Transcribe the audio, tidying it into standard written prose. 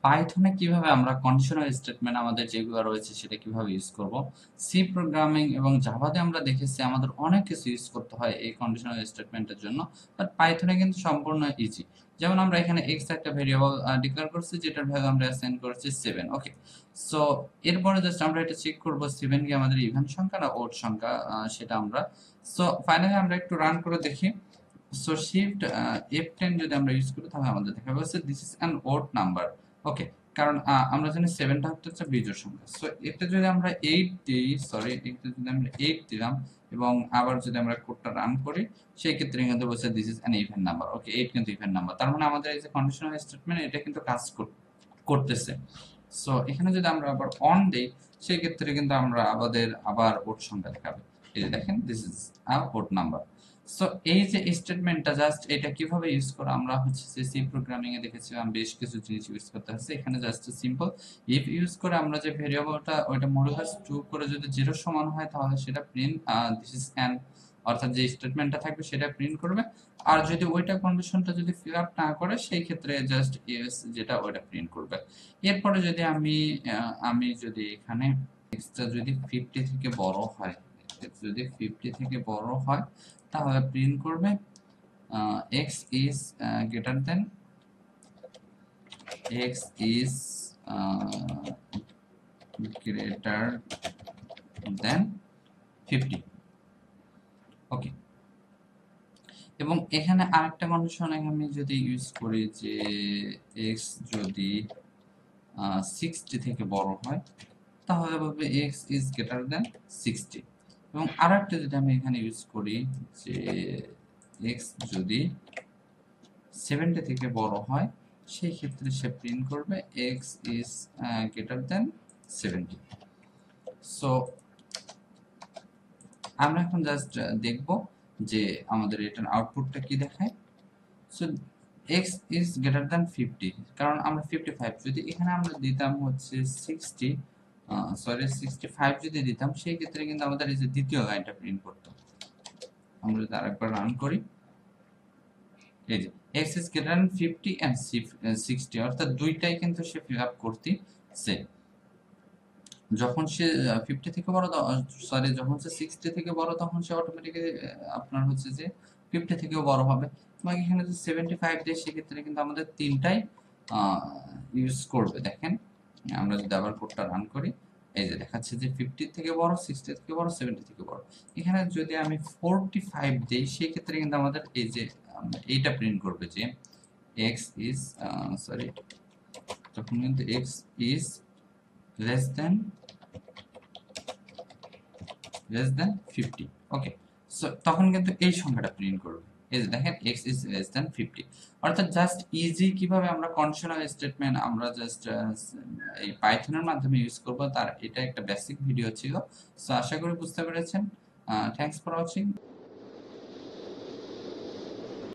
পাইথনে কিভাবে আমরা conditional statement আমাদের যেগুলো রয়েছে সেটা কিভাবে ইউজ করব। সি প্রোগ্রামিং এবং জাভাতে আমরা দেখেছি আমাদের অনেক কিছু ইউজ করতে হয় এই কন্ডিশনাল স্টেটমেন্টের জন্য, বাট পাইথনে কিন্তু সম্পূর্ণ ইজি। যেমন আমরা এখানে এক্স একটা ভেরিয়েবল ডিক্লেয়ার করছি, যেটার ভ্যালু আমরা অ্যাসাইন করেছি 7। ওকে, সো এরপরে জাস্ট আমরা এটা চেক করব 7 কি আমাদের ইভেন সংখ্যা না ওড সংখ্যা, সেটা আমরা। সো ফাইনালি আমরা একটু রান করে দেখি। সো শিফট F10 যদি আমরা ইউজ করি তাহলে আমাদের দেখা যাচ্ছে this is an odd number. Okay, কারণ আমরা জানি 7টা হচ্ছে বিজোড় সংখ্যা। সো এটা যদি আমরা 8 দিই, সরি এটা যদি আমরা 8 দিলাম এবং আবার যদি আমরা কোডটা রান করি, সেই ক্ষেত্রে কিন্তু বলছে this is an even number. Okay, 8 কিন্তু ইভেন নাম্বার, তার মানে আমাদের এই যে কন্ডিশনাল স্টেটমেন্ট এটা কিন্তু কাজ করতেছে। সো এখানে যদি আমরা আবার অন দেই, সেই ক্ষেত্রে কিন্তু আমরা আমাদের আবার ওড সংখ্যা দেখাবে। এই যে দেখেন this is a ode number. So এই যে স্টেটমেন্টটা জাস্ট এটা কিভাবে ইউজ করা, আমরা হচ্ছে যে সি প্রোগ্রামিং এ দেখেছিলাম বেশ কিছু জিনিস ইউজ করতে হচ্ছে। এখানে জাস্ট সিম্পল ইফ ইউজ করে আমরা যে ভেরিয়েবলটা ওইটা মডুলাস 2 করে যদি 0 সমান হয় তাহলে সেটা প্রিন্ট দিস ইজ অ্যান, অর্থাৎ যে স্টেটমেন্টটা থাকবে সেটা প্রিন্ট করবে। আর যদি ওইটা কন্ডিশনটা যদি ফিল আপ না করে সেই ক্ষেত্রে জাস্ট ইয়েস যেটা ওইটা প্রিন্ট করবে। এরপরে যদি আমি যদি এখানে এক্সটা যদি 50 থেকে বড় হয়, যদি 50 থেকে বড় হয় তাহলে প্রিন্ট করবে x is greater than x is greater than 50। ওকে, এবং এখানে আরেকটা কন্ডিশন আমি যদি ইউজ করি যে x যদি 60 থেকে বড় হয় তাহলে বলবে x is greater than 60। এবং আরেকটা যদি আমি এখানে ইউজ করি যে x যদি 70 থেকে বড় হয় সেই ক্ষেত্রে সে প্রিন্ট করবে x is greater than 70। So আমরা এখন জাস্ট দেখব যে আমাদের এটার আউটপুটটা কি দেখায়। So x is greater than 50, কারণ আমরা 55 যদি এখানে আমরা দিতাম হচ্ছে 60, সরি 65 যদি দিতাম সেই ক্ষেত্রে কিন্তু আমাদের এই যে দ্বিতীয় লাইনটা প্রিন্ট করতো। আমরা যদি আরেকবার রান করি, এই যে x is greater than 50 and 60, অর্থাৎ দুইটাই কিন্তু সে ফিল আপ করতেছে। যখন সে 50 থেকে বড়, সরি যখন সে 60 থেকে বড় তখন সে অটোমেটিক্যালি আপনার হচ্ছে যে 50 থেকেও বড় হবে। এবং এখানে যদি 75 দেয় সেক্ষেত্রে কিন্তু আমাদের তিনটাই ইউজ করবে। দেখেন আমরা যদি আবার কোডটা রান করি, এই যে দেখাচ্ছে যে 50 থেকে বড়, 60 থেকে বড়, 70 থেকে বড়। এখানে যদি আমি 45 দেই সেই ক্ষেত্রে কিন্তু আমাদের এই যে এইটা প্রিন্ট করবে যে x is সরি তখন কিন্তু x is less than 50। Okay, so তখন কিন্তু এই সংখ্যাটা প্রিন্ট করবে। এই যে দেখেন x is less than 50। অর্থাৎ জাস্ট ইজি কিভাবে আমরা কন্ডিশনাল স্টেটমেন্ট আমরা জাস্ট এই পাইথনের মাধ্যমে ইউজ করব, তার এটা একটা বেসিক ভিডিও ছিল। সো আশা করি বুঝতে পেরেছেন। Thanks for watching.